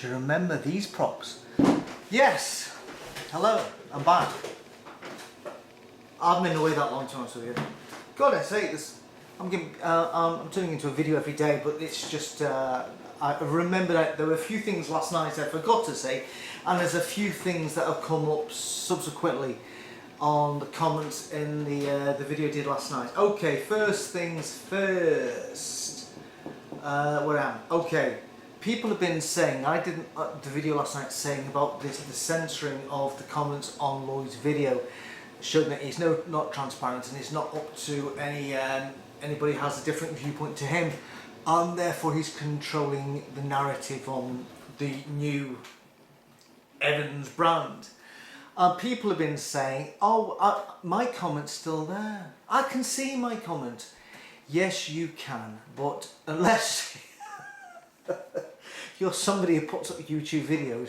Do you remember these props? Yes! Hello, I'm back. I haven't been away that long, to be honest with you. Gotta say, I'm turning into a video every day, but it's just, I remember that there were a few things last night I forgot to say, and there's a few things that have come up subsequently on the comments in the video I did last night. Okay, first things first. Where am I? Okay. People have been saying, I did the video last night saying about the censoring of the comments on Lloyd's video, showing that he's not transparent and he's not up to anybody who has a different viewpoint to him, and therefore he's controlling the narrative on the new Evans brand. People have been saying, oh, my comment's still there. I can see my comment. Yes, you can, but unless you're somebody who puts up YouTube videos,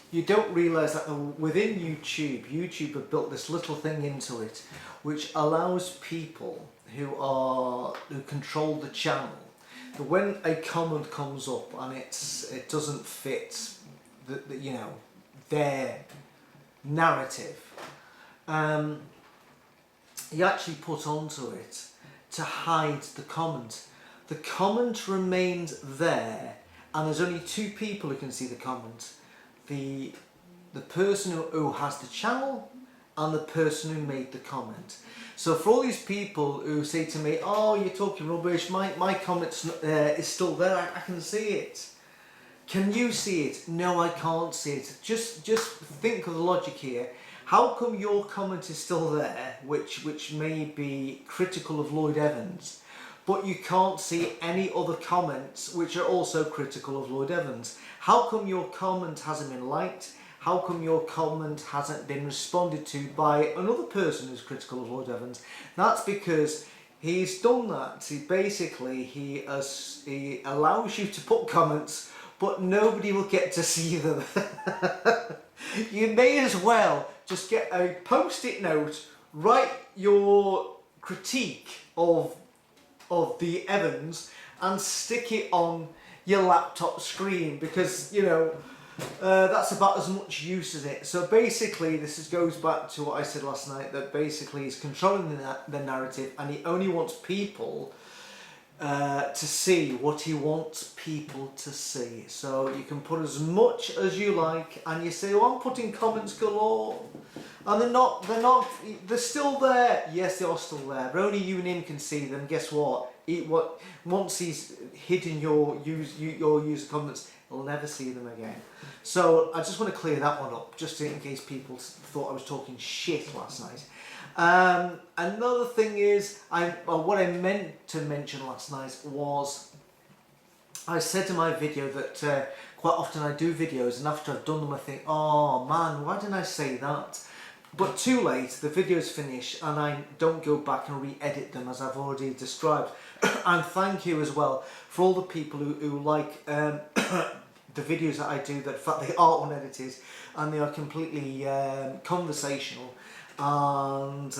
you don't realise that within YouTube have built this little thing into it which allows people who control the channel, that when a comment comes up and it doesn't fit their narrative, you actually put onto it to hide the comment. The comment remains there, and there's only two people who can see the comment. The person who has the channel and the person who made the comment. So for all these people who say to me, oh, you're talking rubbish, my comment is still there, I can see it. Can you see it? No, I can't see it. Just think of the logic here. How come your comment is still there, which may be critical of Lloyd Evans, but you can't see any other comments which are also critical of Lloyd Evans? How come your comment hasn't been liked? How come your comment hasn't been responded to by another person who's critical of Lloyd Evans? That's because he's done that. He allows you to put comments, but nobody will get to see them. You may as well just get a post-it note, write your critique of the Evans and stick it on your laptop screen, because that's about as much use as it. So basically this goes back to what I said last night, that basically he's controlling the narrative, and he only wants people to see what he wants people to see. So you can put as much as you like, and you say, oh, I'm putting comments galore, and they're still there. Yes, they are still there, but only you and him can see them. Guess what? Once he's hidden your user comments, he'll never see them again. So I just want to clear that one up, just in case people thought I was talking shit last night. Another thing is, what I meant to mention last night was, I said in my video that quite often I do videos, and after I've done them I think, oh man, why didn't I say that? But too late, the video's finished, and I don't go back and re-edit them as I've already described. And thank you as well for all the people who like the videos that I do, that in fact they are unedited and they are completely conversational. And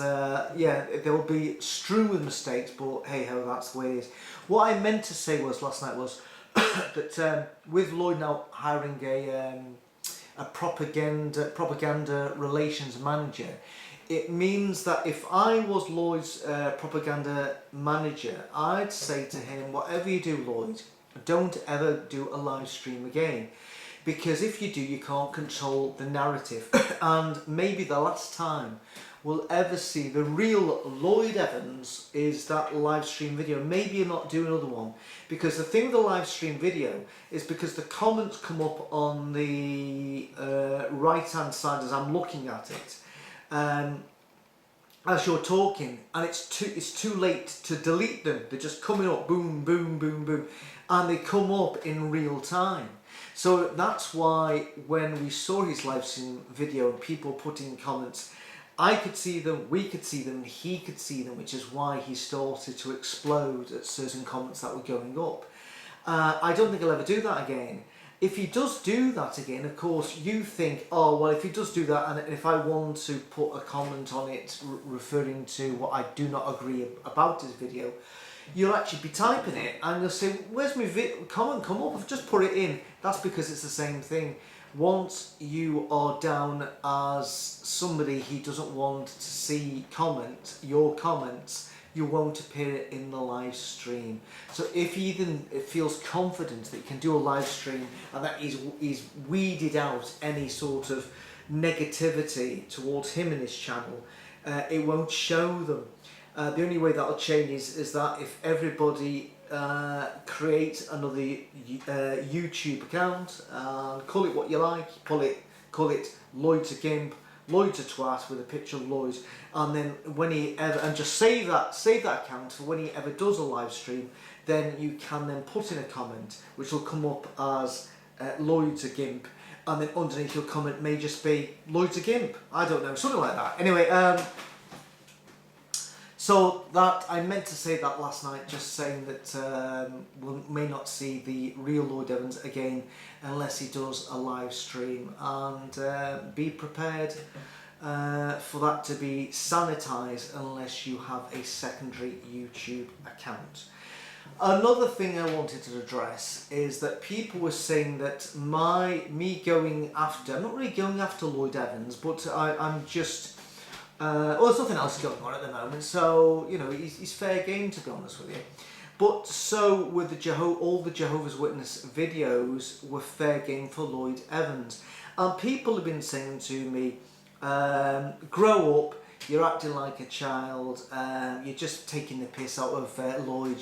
yeah, they will be strewn with mistakes, but hey ho, that's the way it is. What I meant to say last night was that with Lloyd now hiring a propaganda relations manager, it means that if I was Lloyd's propaganda manager, I'd say to him, whatever you do, Lloyd, don't ever do a live stream again. Because if you do, you can't control the narrative. And maybe the last time we'll ever see the real Lloyd Evans is that live stream video. Maybe you'll not do another one. Because the thing with the live stream video is, because the comments come up on the right hand side as I'm looking at it, as you're talking, and it's too late to delete them. They're just coming up, boom, boom, boom, boom, and they come up in real time. So that's why when we saw his live stream video and people putting comments, I could see them, we could see them, he could see them, which is why he started to explode at certain comments that were going up. I don't think he'll ever do that again. if he does do that again, of course, you think, oh, well, if he does do that, and if I want to put a comment on it referring to what I do not agree about his video, you'll actually be typing it, and you'll say, where's my comment come up? I've just put it in. That's because it's the same thing. Once you are down as somebody he doesn't want to see comment, your comments, you won't appear in the live stream. So if he then feels confident that he can do a live stream and that he's weeded out any sort of negativity towards him and his channel, it won't show them. The only way that'll change is that if everybody creates another YouTube account, call it what you like, call it Lloyd to Gimp, Lloyd to Twat with a picture of Lloyd, and then when he ever, and just save that account for when he ever does a live stream, then you can then put in a comment which will come up as Lloyd to Gimp, and then underneath your comment may just be Lloyd to Gimp, I don't know, something like that. Anyway, so that, I meant to say that last night, just saying that we may not see the real Lloyd Evans again unless he does a live stream, and be prepared for that to be sanitized unless you have a secondary YouTube account. Another thing I wanted to address is that people were saying that me going after, I'm not really going after Lloyd Evans, but I'm just, well, there's nothing else going on at the moment, so, you know, he's fair game, to be honest with you. But so with all the Jehovah's Witness videos were fair game for Lloyd Evans. And people have been saying to me, grow up, you're acting like a child, you're just taking the piss out of Lloyd,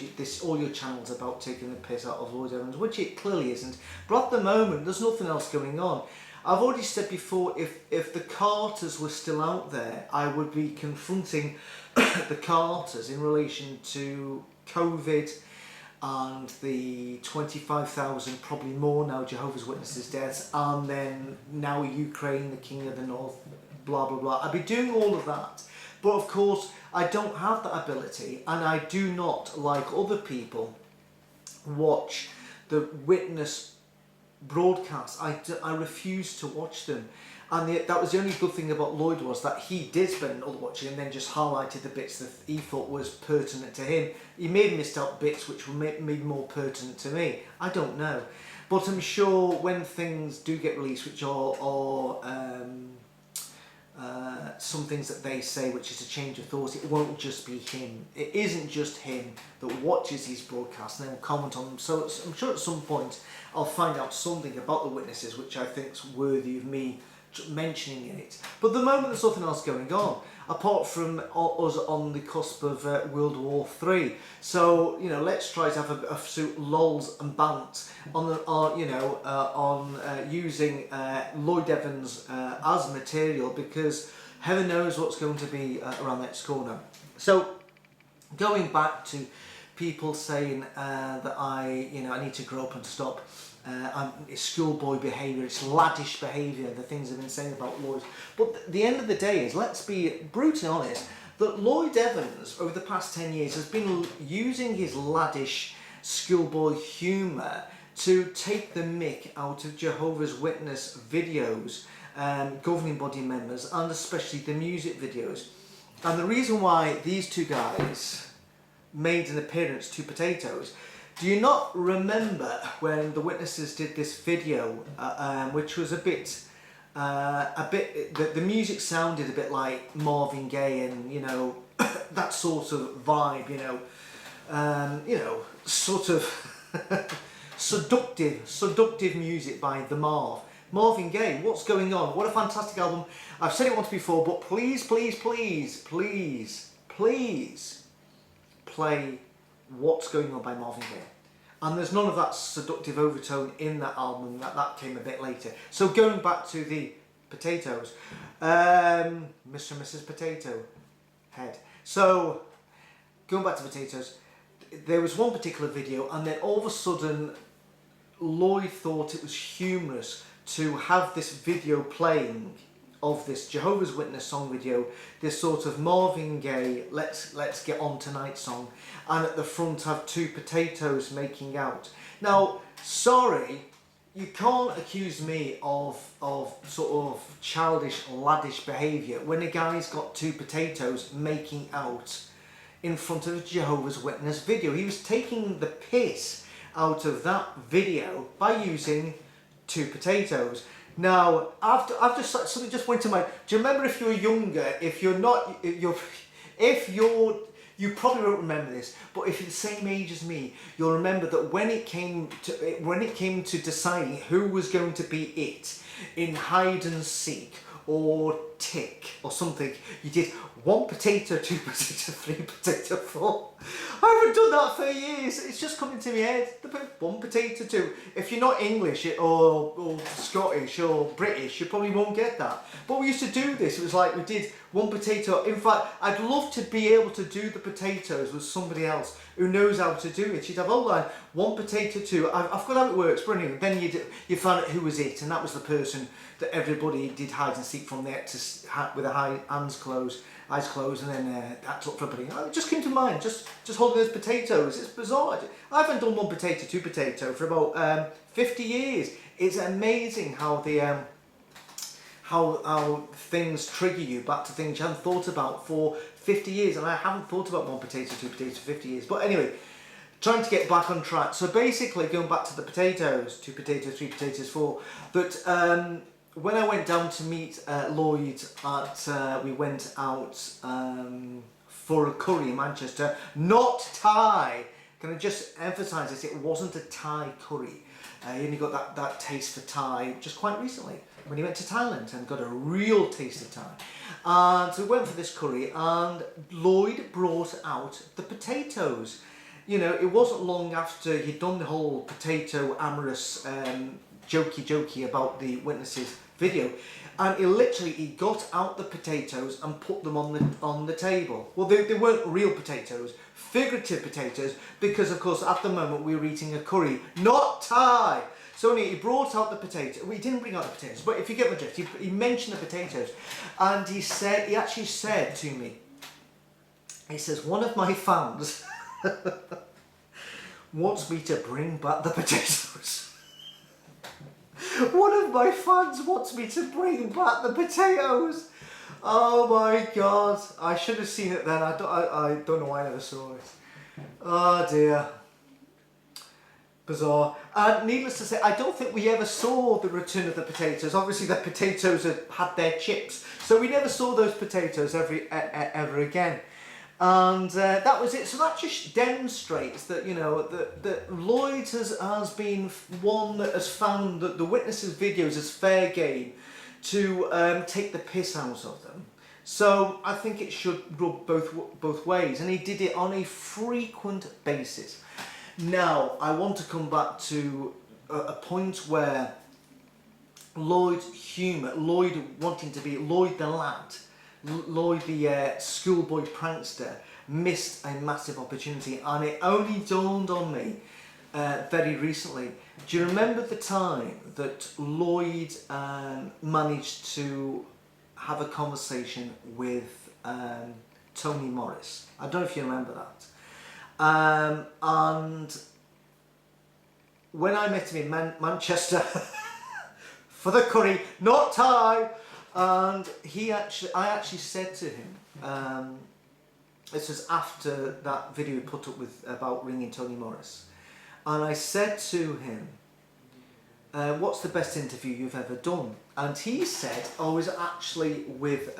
all your channel's about taking the piss out of Lloyd Evans, which it clearly isn't. But at the moment, there's nothing else going on. I've already said before, if the Carters were still out there, I would be confronting the Carters in relation to COVID and the 25,000, probably more now, Jehovah's Witnesses deaths, and then now Ukraine, the King of the North, blah, blah, blah. I'd be doing all of that. But of course, I don't have that ability, and I do not, like other people, watch the Witness broadcasts. I refuse to watch them, and that was the only good thing about Lloyd, was that he did spend all watching and then just highlighted the bits that he thought was pertinent to him. He may have missed out bits which were maybe more pertinent to me, I don't know, but I'm sure when things do get released which are some things that they say which is a change of thought, it won't just be him. It isn't just him that watches these broadcasts and then will comment on them. So I'm sure at some point I'll find out something about the Witnesses which I think is worthy of me mentioning in it. But at the moment there's nothing else going on apart from us on the cusp of World War III. So, you know, let's try to have a few lols and bants on using Lloyd Evans as material, because heaven knows what's going to be around next corner. So going back to people saying that I need to grow up and stop. It's schoolboy behaviour, it's laddish behaviour, the things I've been saying about Lloyd. But at the end of the day is, let's be brutally honest, that Lloyd Evans over the past 10 years has been using his laddish schoolboy humour to take the mick out of Jehovah's Witness videos, governing body members, and especially the music videos. And the reason why these two guys made an appearance to Potatoes, do you not remember when the Witnesses did this video, which was the music sounded a bit like Marvin Gaye and, you know, that sort of vibe, sort of seductive music by the Marvin Gaye. What's going on? What a fantastic album. I've said it once before, but please, please, please, please, please play What's Going On by Marvin Gaye. And there's none of that seductive overtone in that album. That came a bit later. So going back to the Potatoes, Mr. and Mrs. Potato Head. So going back to Potatoes, there was one particular video, and then all of a sudden Lloyd thought it was humorous to have this video playing of this Jehovah's Witness song video, this sort of Marvin Gaye let's get on tonight song, and at the front have two potatoes making out. Now, sorry, you can't accuse me of sort of childish, laddish behaviour when a guy's got two potatoes making out in front of a Jehovah's Witness video. He was taking the piss out of that video by using two potatoes. Now, I've just something just went to mind. Do you remember, if you're younger, if you're not, you probably won't remember this, but if you're the same age as me, you'll remember that when it came to deciding who was going to be it in hide and seek or tick or something, you did one potato, two potato, three potato, four. I haven't done that for years. It's just coming to my head. One potato, two. If you're not English or Scottish or British, you probably won't get that. But we used to do this. It was like we did one potato. In fact, I'd love to be able to do the potatoes with somebody else who knows how to do it. You'd have all like one potato, two. I've got how it works. Brilliant. Then you found out who was it, and that was the person that everybody did hide and seek from there with their eyes closed, and then that took for everybody. It just came to mind. Just holding those potatoes. It's bizarre. I haven't done one potato, two potato for about 50 years. It's amazing how the how things trigger you back to things you haven't thought about for 50 years. And I haven't thought about one potato, two potatoes for 50 years. But anyway, trying to get back on track. So basically, going back to the potatoes, two potatoes, three potatoes, four. But when I went down to meet Lloyd we went out for a curry in Manchester, not Thai. Can I just emphasise this? It wasn't a Thai curry. He only got that taste for Thai just quite recently when he went to Thailand and got a real taste of Thai. And so we went for this curry, and Lloyd brought out the potatoes. You know, it wasn't long after he'd done the whole potato amorous jokey about the witnesses video, and he got out the potatoes and put them on the table. Well, they weren't real potatoes, figurative potatoes, because of course at the moment we were eating a curry, not Thai. So anyway, he brought out the potato. Well, he didn't bring out the potatoes, but if you get my drift, he mentioned the potatoes, and he actually said to me, he says, one of my fans wants me to bring back the potatoes. One of my fans wants me to bring back the potatoes. Oh my God! I should have seen it then. I don't know why I never saw it. Oh dear. Bizarre. And needless to say, I don't think we ever saw the return of the potatoes. Obviously, the potatoes had their chips, so we never saw those potatoes ever again. And that was it. So that just demonstrates that, you know, that Lloyd has been one that has found that the witnesses' videos as fair game to take the piss out of them. So I think it should rub both ways, and he did it on a frequent basis. Now I want to come back to a point where Lloyd's humour, Lloyd wanting to be Lloyd the lad, Lloyd the schoolboy prankster, missed a massive opportunity, and it only dawned on me very recently. Do you remember the time that Lloyd managed to have a conversation with Tony Morris? I don't know if you remember that. And when I met him in Manchester for the curry, not Thai, and I actually said to him, this was after that video he put up about ringing Tony Morris, and I said to him, what's the best interview you've ever done? And he said, oh, it was actually with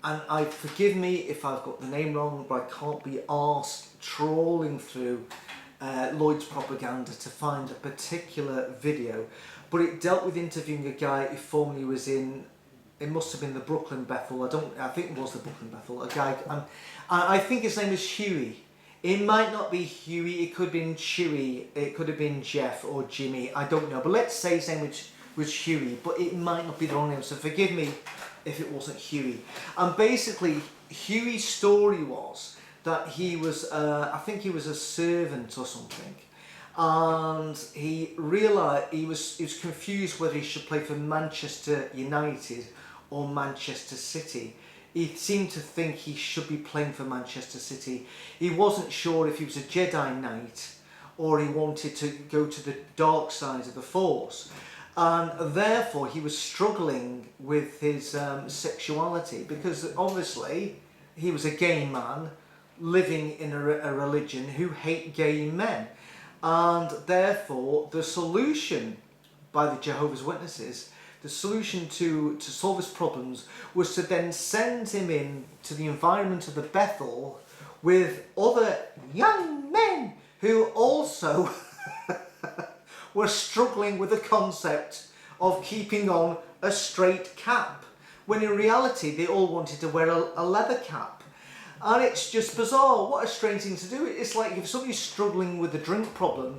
and forgive me if I've got the name wrong, but I can't be arsed trawling through Lloyd's propaganda to find a particular video, but it dealt with interviewing a guy who formerly was in, it must have been the Brooklyn Bethel, I think it was the Brooklyn Bethel, a guy, I think his name was Huey. It might not be Huey, it could have been Chewy, it could have been Jeff or Jimmy, I don't know, but let's say his name was Huey, but it might not be the wrong name, so forgive me if it wasn't Huey. And basically, Huey's story was that he was, I think he was a servant or something, and he realised, he was confused whether he should play for Manchester United or Manchester City. He seemed to think he should be playing for Manchester City. He wasn't sure if he was a Jedi Knight or he wanted to go to the dark side of the Force. And therefore he was struggling with his sexuality, because obviously he was a gay man living in a religion who hate gay men. And therefore the solution by the Jehovah's Witnesses, the solution to solve his problems, was to then send him in to the environment of the Bethel with other young men who also were struggling with the concept of keeping on a straight cap, when in reality they all wanted to wear a leather cap. And it's just bizarre. What a strange thing to do. It's like if somebody's struggling with a drink problem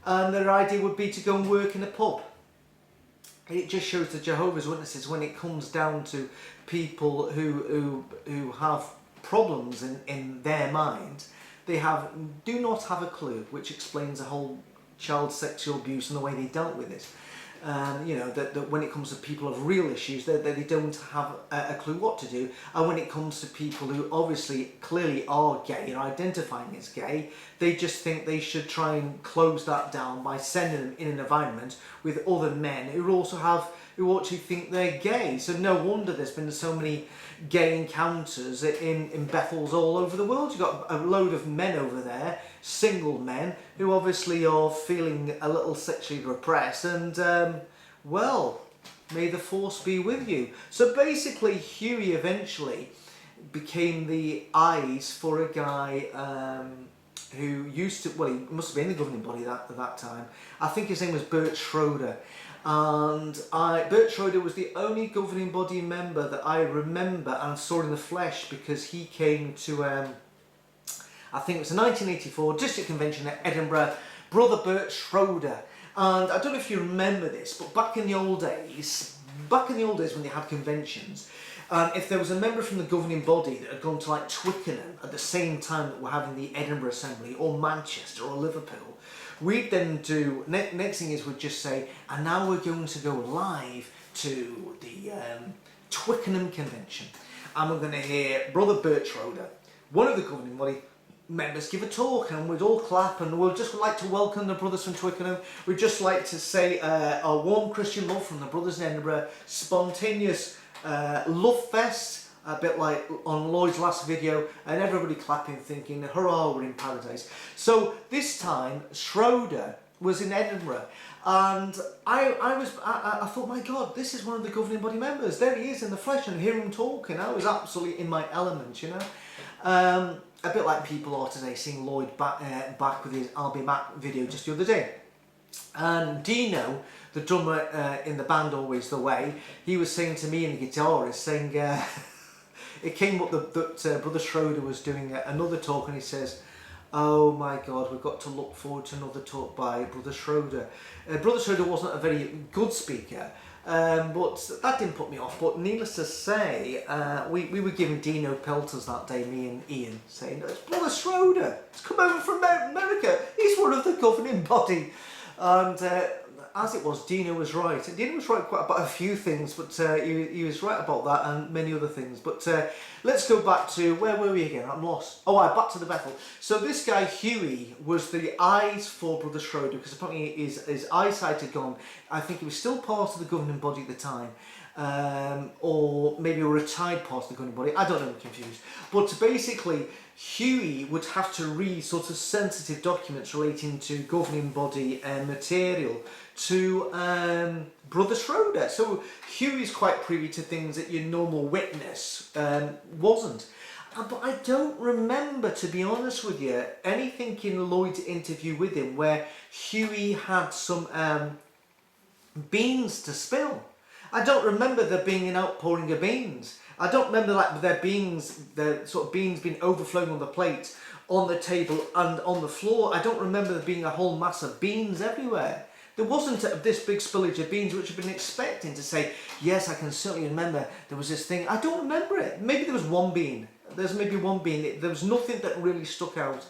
and their idea would be to go and work in a pub. It just shows the Jehovah's Witnesses, when it comes down to people who have problems in their mind, they do not have a clue, which explains the whole child sexual abuse and the way they dealt with it. You know, that when it comes to people of real issues, they don't have a clue what to do. And when it comes to people who obviously clearly are gay and identifying as gay, they just think they should try and close that down by sending them in an environment with other men who actually think they're gay. So no wonder there's been so many gay encounters in Bethels all over the world. You've got a load of men over there, single men, who obviously are feeling a little sexually repressed, and well, may the Force be with you. So basically Huey eventually became the eyes for a guy who used to, well, he must have been the governing body at that time. I think his name was Bert Schroeder. And Bert Schroeder was the only governing body member that I remember and saw in the flesh, because he came to, I think it was the 1984 District Convention at Edinburgh, Brother Bert Schroeder. And I don't know if you remember this, but back in the old days when they had conventions, if there was a member from the governing body that had gone to like Twickenham at the same time that we're having the Edinburgh Assembly, or Manchester or Liverpool, we'd then do, next thing is we'd just say, and now we're going to go live to the Twickenham Convention, and we're going to hear Brother Bert Schroeder, one of the governing body members, give a talk, and we'd all clap, and we'd just like to welcome the brothers from Twickenham. We'd just like to say a warm Christian love from the brothers in Edinburgh, spontaneous love fest, a bit like on Lloyd's last video, and everybody clapping, thinking, hurrah, we're in paradise. So this time Schroeder was in Edinburgh, and I thought, my God, this is one of the governing body members. There he is in the flesh, and hear him talking. I was absolutely in my element, you know. A bit like people are today, seeing Lloyd back with his I'll Be Back video just the other day. And Dino, the drummer in the band Always the Way, he was saying to me and the guitarist, saying, it came up that Brother Schroeder was doing another talk, and he says, oh my God, we've got to look forward to another talk by Brother Schroeder. Brother Schroeder wasn't a very good speaker, but that didn't put me off. But needless to say, we were giving Dino pelters that day, me and Ian, saying, it's Brother Schroeder, he's come over from America, he's one of the governing body. And as it was, Dino was right. And Dino was right quite about a few things, but he was right about that and many other things. But let's go back to, where were we again? I'm lost. Oh, back to the Bethel. So this guy, Huey, was the eyes for Brother Schroeder, because apparently his eyesight had gone. I think he was still part of the governing body at the time. Or maybe a retired part of the governing body. I don't know, I'm confused. But basically, Huey would have to read sort of sensitive documents relating to governing body material to Brother Schroeder. So Huey's quite privy to things that your normal witness wasn't. But I don't remember, to be honest with you, anything in Lloyd's interview with him where Huey had some beans to spill. I don't remember there being an outpouring of beans. I don't remember like the sort of beans being overflowing on the plate, on the table and on the floor. I don't remember there being a whole mass of beans everywhere. There wasn't this big spillage of beans, which I've been expecting to say, yes, I can certainly remember there was this thing. I don't remember it. Maybe there was one bean. There's maybe one bean. There was nothing that really stuck out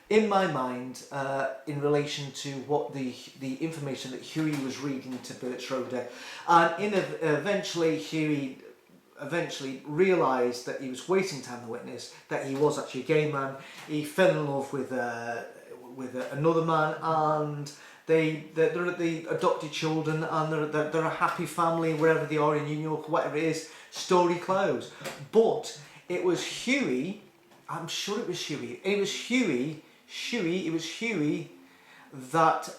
in my mind in relation to what the information that Huey was reading to Bert Schroeder. And eventually Huey realised that he was wasting time to witness, that he was actually a gay man. He fell in love with with another man, and they're at the adopted children, and they're a happy family wherever they are in New York, whatever it is. Story closed. But it was Huey. I'm sure it was Huey. It was Huey. It was Huey that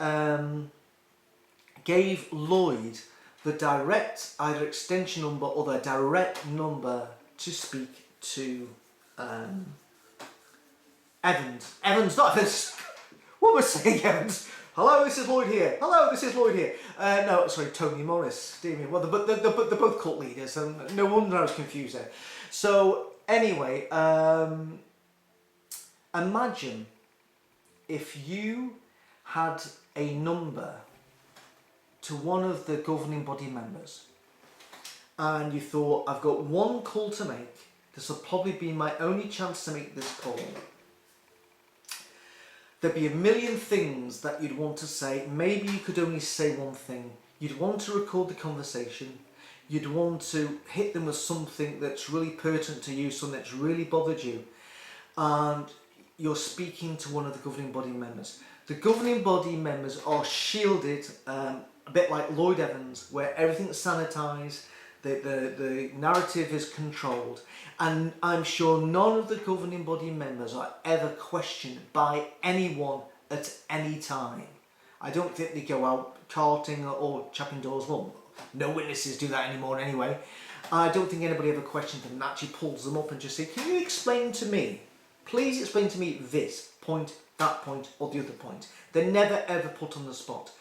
gave Lloyd the direct either extension number or the direct number to speak to Evans. Not Evans. What was I saying, Evans? Hello, this is Lloyd here. Hello, this is Lloyd here. No, sorry, Tony Morris. Dear me. Well, they're both cult leaders, and no wonder I was confused there. So, anyway, imagine if you had a number to one of the governing body members and you thought, I've got one call to make, this will probably be my only chance to make this call. There'd be a million things that you'd want to say. Maybe you could only say one thing. You'd want to record the conversation. You'd want to hit them with something that's really pertinent to you, something that's really bothered you. And you're speaking to one of the governing body members. The governing body members are shielded, a bit like Lloyd Evans, where everything's sanitised, the narrative is controlled, and I'm sure none of the governing body members are ever questioned by anyone at any time. I don't think they go out carting or chapping doors. Well, no witnesses do that anymore anyway. I don't think anybody ever questions them and actually pulls them up and just say, can you explain to me, please explain to me this point, that point, or the other point. They're never ever put on the spot.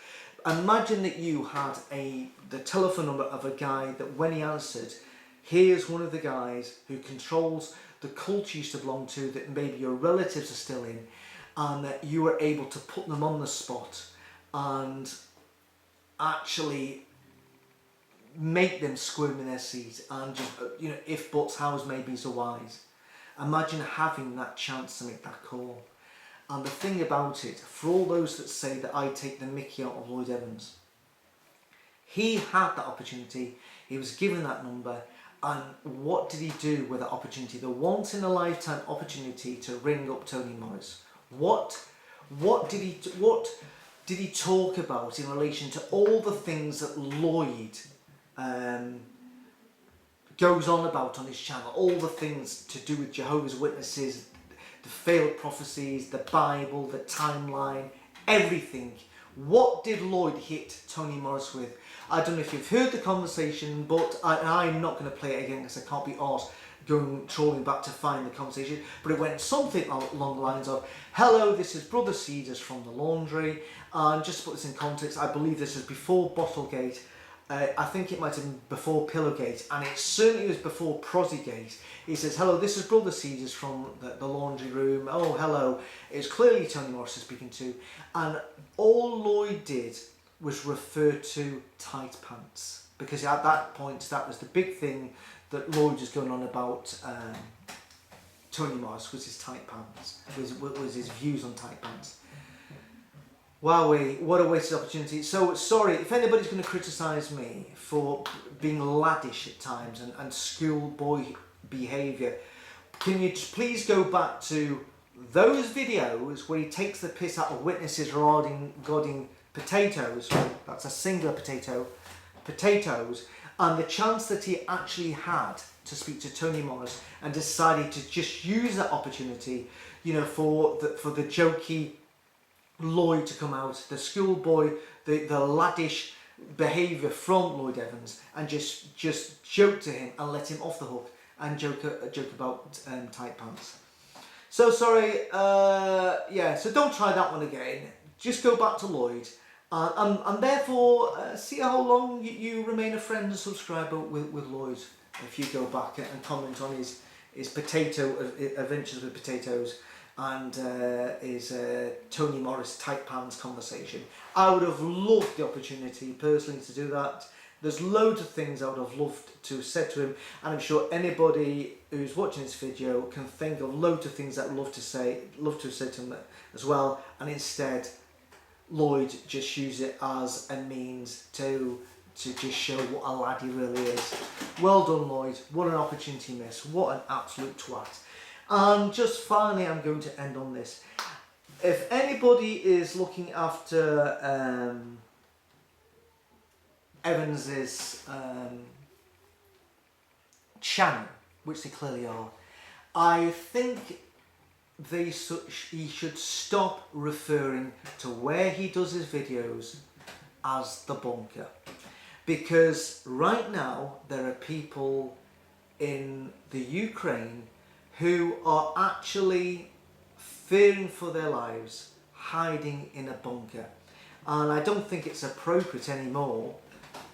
Imagine that you had the telephone number of a guy that when he answered, here's one of the guys who controls the cult you used to belong to that maybe your relatives are still in, and that you were able to put them on the spot and actually make them squirm in their seats and just, if buts, hows, maybes, or whys. Imagine having that chance to make that call. And the thing about it, for all those that say that I take the mickey out of Lloyd Evans, he had that opportunity, he was given that number, and what did he do with that opportunity? The once in a lifetime opportunity to ring up Tony Morris. What did he talk about in relation to all the things that Lloyd goes on about on his channel, all the things to do with Jehovah's Witnesses, the failed prophecies, the Bible, the timeline, everything. What did Lloyd hit Tony Morris with? I don't know if you've heard the conversation, but I'm not going to play it again because I can't be arsed going trawling back to find the conversation. But it went something along the lines of, hello, this is Brother Cedars from the laundry. And just to put this in context, I believe this is before Bottlegate. I think it might have been before Pillowgate, and it certainly was before Prosygate. He says, hello, this is Brother Cedars from the laundry room. Oh, hello. It's clearly Tony Morris is speaking to. And all Lloyd did was refer to tight pants, because at that point, that was the big thing that Lloyd was going on about. Tony Morris was his tight pants, was his views on tight pants. Wowee, what a wasted opportunity. So, sorry, if anybody's going to criticise me for being laddish at times and schoolboy behaviour, can you please go back to those videos where he takes the piss out of witnesses regarding potatoes, that's a singular potato, potatoes, and the chance that he actually had to speak to Tony Morris and decided to just use that opportunity, for the jokey Lloyd to come out, the schoolboy, the laddish behaviour from Lloyd Evans, and just joke to him and let him off the hook and joke about tight pants. So sorry, so don't try that one again. Just go back to Lloyd, and therefore see how long you remain a friend and subscriber with Lloyd if you go back and comment on his potato adventures with potatoes and his Tony Morris tight pants conversation. I would have loved the opportunity personally to do that. There's loads of things I would have loved to have said to him, and I'm sure anybody who's watching this video can think of loads of things that I'd love to have said to him as well, and instead Lloyd just used it as a means to just show what a lad he really is. Well done, Lloyd. What an opportunity missed. What an absolute twat. And just finally, I'm going to end on this. if anybody is looking after Evans's channel, which they clearly are, I think he should stop referring to where he does his videos as the bunker, because right now there are people in the Ukraine who are actually fearing for their lives, hiding in a bunker, and I don't think it's appropriate anymore,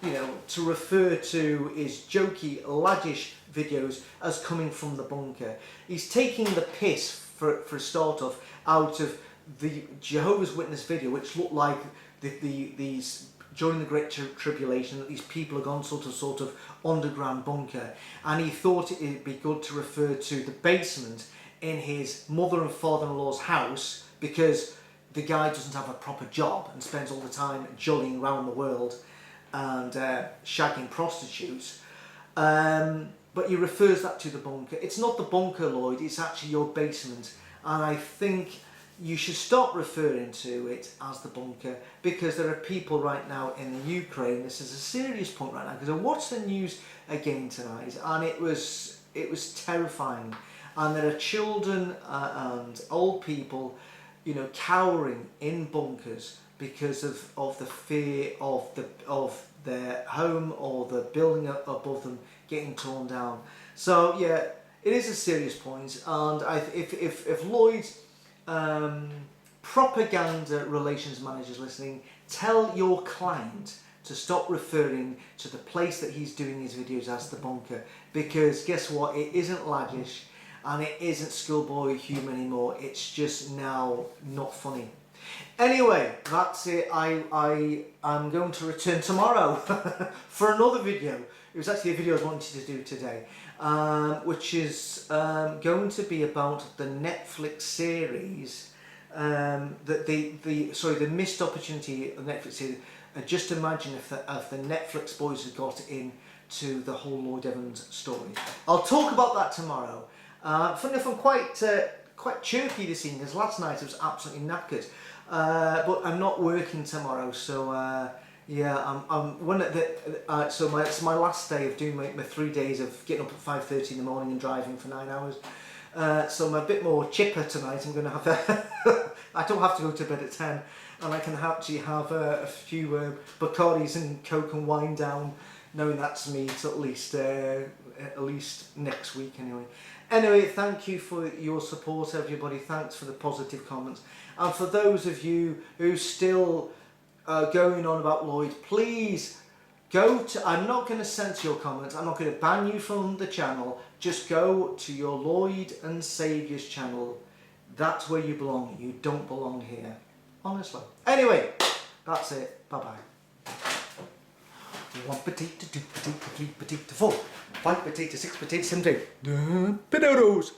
you know, to refer to his jokey, laddish videos as coming from the bunker. He's taking the piss, for a start off, out of the Jehovah's Witness video, which looked like these during the Great Tribulation, that these people had gone sort of underground bunker, and he thought it'd be good to refer to the basement in his mother and father-in-law's house, because the guy doesn't have a proper job and spends all the time jollying around the world and shagging prostitutes. But he refers that to the bunker. It's not the bunker, Lloyd, it's actually your basement. And I think you should stop referring to it as the bunker, because there are people right now in the Ukraine. This is a serious point right now, because I watched the news again tonight, and it was terrifying. And there are children and old people, you know, cowering in bunkers because of the fear of their home or the building above them getting torn down. So yeah, it is a serious point, and if Lloyd's propaganda relations manager's listening, tell your client to stop referring to the place that he's doing his videos as the bunker, because guess what, it isn't laddish and it isn't schoolboy humour anymore. It's just now not funny. Anyway, that's it. I'm going to return tomorrow for another video. It was actually a video I wanted to do today, which is going to be about the Netflix series, the missed opportunity of the Netflix series. Just imagine if the Netflix boys had got into the whole Lloyd Evans story. I'll talk about that tomorrow. Funny enough, I'm quite chirpy this evening, because last night I was absolutely knackered. But I'm not working tomorrow, so yeah, it's my last day of doing my 3 days of getting up at 5:30 in the morning and driving for 9 hours. So I'm a bit more chipper tonight. I'm going to have I don't have to go to bed at 10, and I can actually have a few Bacardis and Coke and wine down, knowing that's me till at least next week anyway. Anyway, thank you for your support, everybody. Thanks for the positive comments. And for those of you who still are going on about Lloyd, please go to... I'm not going to censor your comments. I'm not going to ban you from the channel. Just go to your Lloyd and Saviour's channel. That's where you belong. You don't belong here. Honestly. Anyway, that's it. Bye-bye. 1 potato, 2 potato, 3 potato, 4 5 potato, 6 potato, 7 potato. Potatoes!